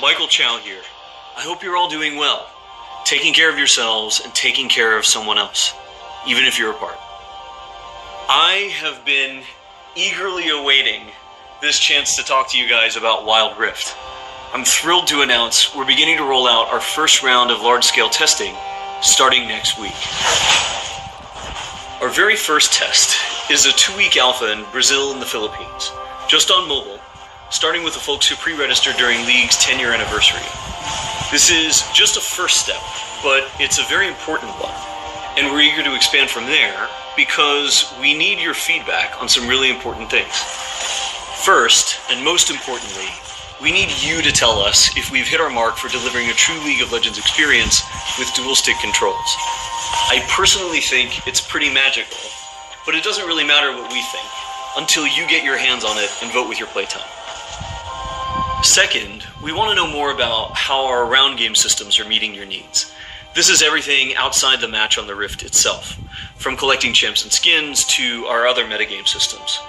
Michael Chow here. I hope you're all doing well, taking care of yourselves and taking care of someone else, even if you're apart. I have been eagerly awaiting this chance to talk to you guys about Wild Rift. I'm thrilled to announce we're beginning to roll out our first round of large-scale testing starting next week. Our very first test is a 2-week alpha in Brazil and the Philippines, just on mobile, starting with the folks who pre-registered during League's 10-year anniversary. This is just a first step, but it's a very important one, and we're eager to expand from there because we need your feedback on some really important things. First, and most importantly, we need you to tell us if we've hit our mark for delivering a true League of Legends experience with dual-stick controls. I personally think it's pretty magical, but it doesn't really matter what we think until you get your hands on it and vote with your playtime. Second, we want to know more about how our round game systems are meeting your needs. This is everything outside the match on the Rift itself, from collecting champs and skins to our other metagame systems.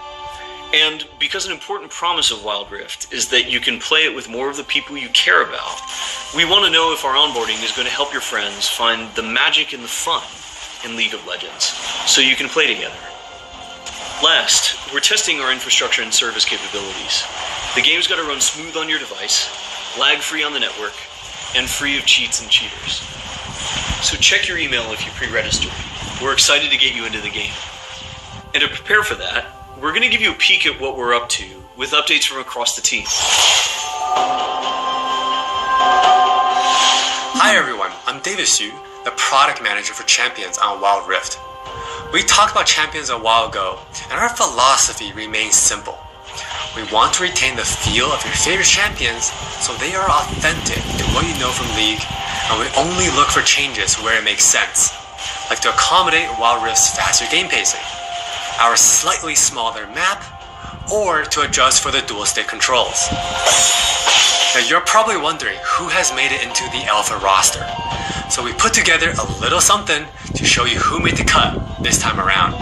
And because an important promise of Wild Rift is that you can play it with more of the people you care about, we want to know if our onboarding is going to help your friends find the magic and the fun in League of Legends, so you can play together. Last, we're testing our infrastructure and service capabilities. The game's got to run smooth on your device, lag-free on the network, and free of cheats and cheaters. So check your email if you pre-registered. We're excited to get you into the game. And to prepare for that, we're going to give you a peek at what we're up to with updates from across the team. Hi everyone, I'm David Xu, the product manager for Champions on Wild Rift. We talked about Champions a while ago, and our philosophy remains simple. We want to retain the feel of your favorite champions so they are authentic to what you know from League, and we only look for changes where it makes sense, like to accommodate Wild Rift's faster game pacing, our slightly smaller map, or to adjust for the dual-stick controls. Now you're probably wondering who has made it into the alpha roster, so we put together a little something to show you who made the cut this time around.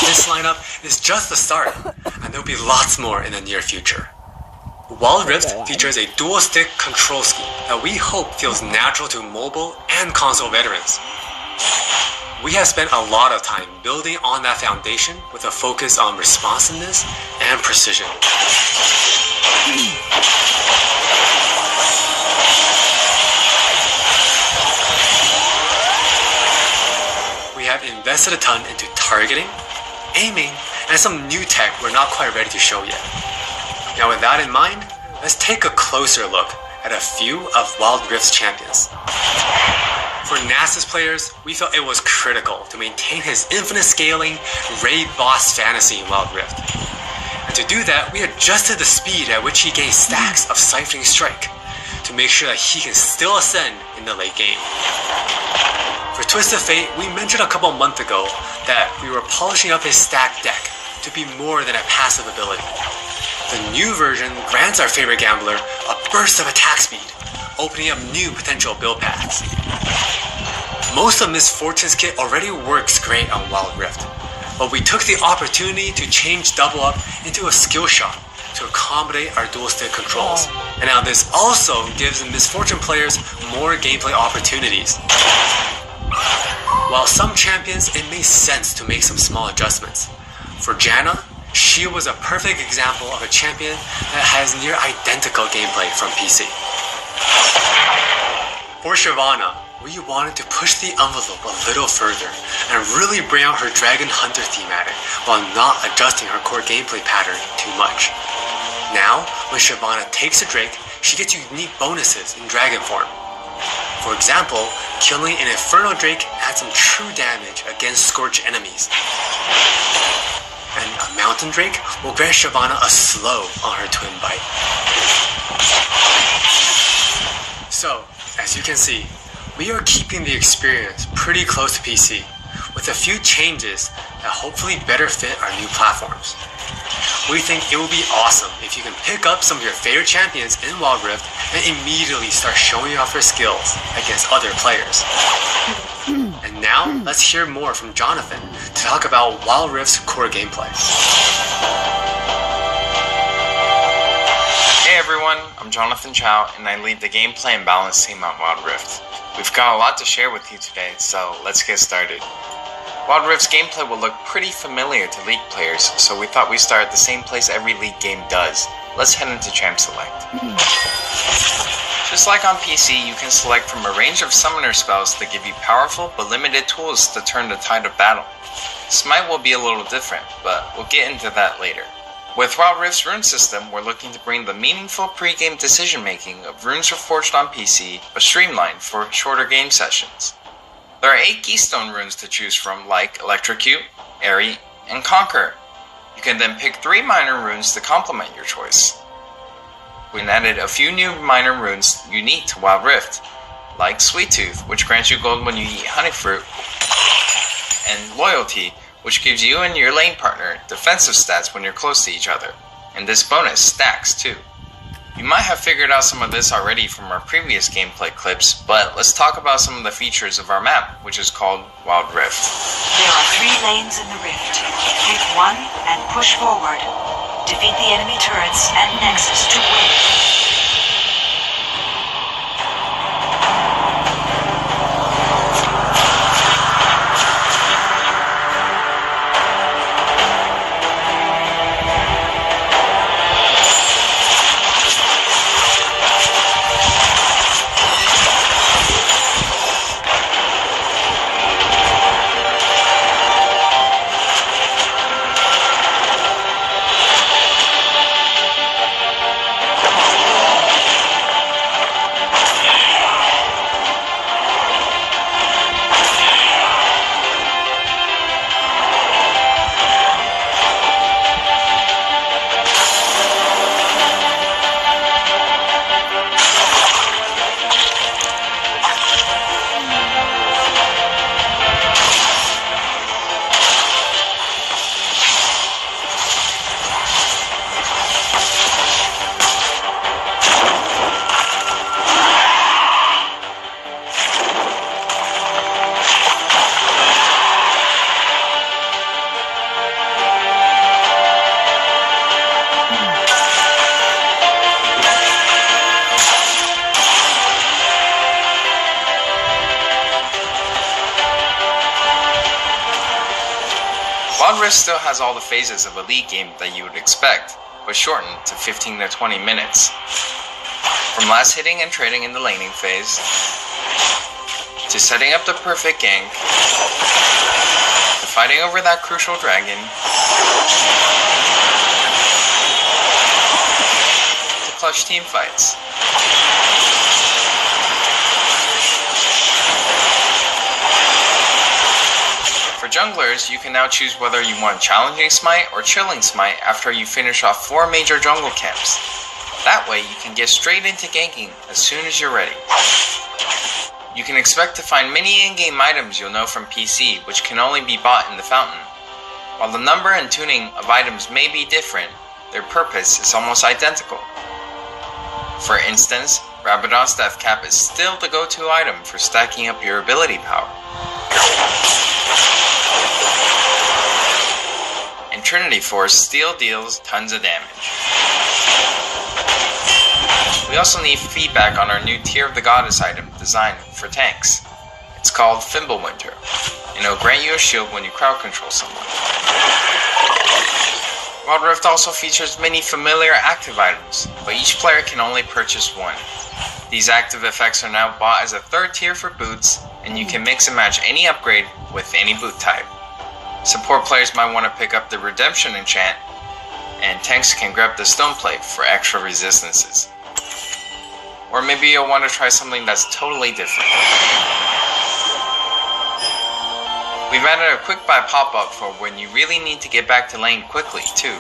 This lineup is just the start, and there'll be lots more in the near future. Wild Rift features a dual-stick control scheme that we hope feels natural to mobile and console veterans. We have spent a lot of time building on that foundation with a focus on responsiveness and precision. We have invested a ton into targeting, aiming, and some new tech we're not quite ready to show yet. Now with that in mind, let's take a closer look at a few of Wild Rift's champions. For Nasus players, we felt it was critical to maintain his infinite scaling raid boss fantasy in Wild Rift. And to do that, we adjusted the speed at which he gained stacks of Siphoning Strike to make sure that he can still ascend in the late game. For Twisted Fate, we mentioned a couple months ago that we were polishing up his stacked deck to be more than a passive ability. The new version grants our favorite gambler a burst of attack speed, opening up new potential build paths. Most of Miss Fortune's kit already works great on Wild Rift, but we took the opportunity to change Double Up into a skill shot to accommodate our dual stick controls. And now this also gives Miss Fortune players more gameplay opportunities. While some champions, it makes sense to make some small adjustments. For Janna, she was a perfect example of a champion that has near identical gameplay from PC. For Shyvana, we wanted to push the envelope a little further and really bring out her Dragon Hunter thematic while not adjusting her core gameplay pattern too much. Now, when Shyvana takes a Drake, she gets unique bonuses in Dragon form. For example, killing an Inferno Drake adds some true damage against Scorch enemies. And a Mountain Drake will grant Shyvana a slow on her Twin Bite. So, as you can see, we are keeping the experience pretty close to PC, with a few changes that hopefully better fit our new platforms. We think it would be awesome if you can pick up some of your favorite champions in Wild Rift and immediately start showing off your skills against other players. And now, let's hear more from Jonathan to talk about Wild Rift's core gameplay. Hey everyone, I'm Jonathan Chow and I lead the gameplay and balance team on Wild Rift. We've got a lot to share with you today, so let's get started. Wild Rift's gameplay will look pretty familiar to League players, so we thought we'd start at the same place every League game does. Let's head into Champ Select. Just like on PC, you can select from a range of summoner spells that give you powerful but limited tools to turn the tide of battle. Smite will be a little different, but we'll get into that later. With Wild Rift's rune system, we're looking to bring the meaningful pre-game decision making of runes reforged on PC, but streamlined for shorter game sessions. There are 8 keystone runes to choose from, like Electrocute, Airy, and Conquer. You can then pick 3 minor runes to complement your choice. We added a few new minor runes unique to Wild Rift, like Sweet Tooth, which grants you gold when you eat honey fruit, and Loyalty, which gives you and your lane partner defensive stats when you're close to each other, and this bonus stacks too. You might have figured out some of this already from our previous gameplay clips, but let's talk about some of the features of our map, which is called Wild Rift. There are 3 lanes in the rift. Pick one and push forward. Defeat the enemy turrets and nexus to win. Wild Rift still has all the phases of a League game that you would expect, but shortened to 15 to 20 minutes. From last hitting and trading in the laning phase, to setting up the perfect gank, to fighting over that crucial dragon, to clutch team fights. For junglers, you can now choose whether you want Challenging Smite or Chilling Smite after you finish off 4 major jungle camps. That way you can get straight into ganking as soon as you're ready. You can expect to find many in-game items you'll know from PC, which can only be bought in the fountain. While the number and tuning of items may be different, their purpose is almost identical. For instance, Rabadon's Death Cap is still the go-to item for stacking up your ability power. And Trinity Force still deals tons of damage. We also need feedback on our new Tear of the Goddess item designed for tanks. It's called Fimbulwinter, and it'll grant you a shield when you crowd control someone. Wild Rift also features many familiar active items, but each player can only purchase one. These active effects are now bought as a third tier for boots, and you can mix and match any upgrade with any boot type. Support players might want to pick up the Redemption enchant, and tanks can grab the Stone Plate for extra resistances. Or maybe you'll want to try something that's totally different. We've added a quick buy pop-up for when you really need to get back to lane quickly, too.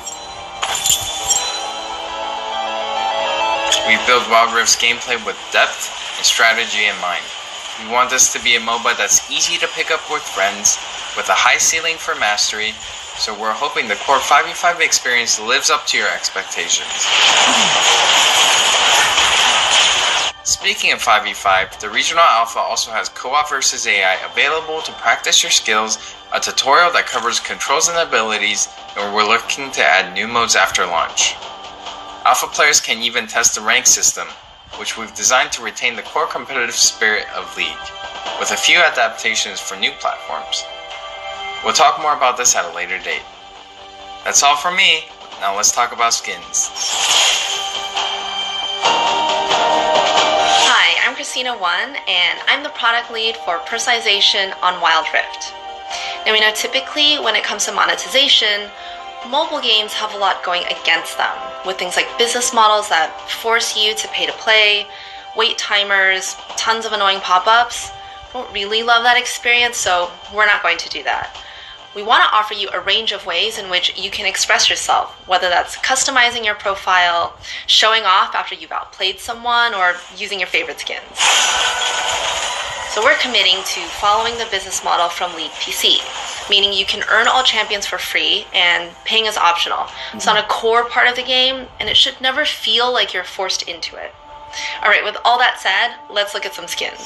We've built Wild Rift's gameplay with depth and strategy in mind. We want this to be a MOBA that's easy to pick up with friends, with a high ceiling for mastery, so we're hoping the core 5v5 experience lives up to your expectations. Speaking of 5v5, the Regional Alpha also has Co-op vs AI available to practice your skills, a tutorial that covers controls and abilities, and we're looking to add new modes after launch. Alpha players can even test the rank system, which we've designed to retain the core competitive spirit of League, with a few adaptations for new platforms. We'll talk more about this at a later date. That's all from me. Now let's talk about skins. Hi, I'm Christina1, and I'm the product lead for personalization on Wild Rift. Now we know typically when it comes to monetization, mobile games have a lot going against them, with things like business models that force you to pay to play, wait timers, tons of annoying pop-ups. I don't really love that experience, so we're not going to do that. We want to offer you a range of ways in which you can express yourself, whether that's customizing your profile, showing off after you've outplayed someone, or using your favorite skins. So we're committing to following the business model from League PC, meaning you can earn all champions for free and paying is optional. It's not a core part of the game, and it should never feel like you're forced into it. Alright, with all that said, let's look at some skins.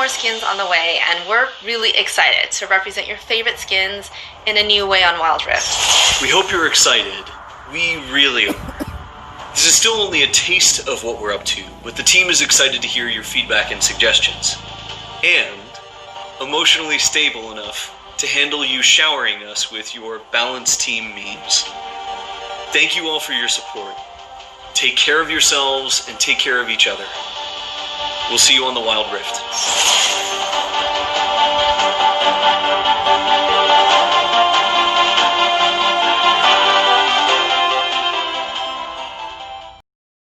Skins on the way, and we're really excited to represent your favorite skins in a new way on Wild Rift. We hope you're excited. We really are. This is still only a taste of what we're up to, but the team is excited to hear your feedback and suggestions, and emotionally stable enough to handle you showering us with your balanced team memes. Thank you all for your support. Take care of yourselves and take care of each other. We'll see you on the Wild Rift.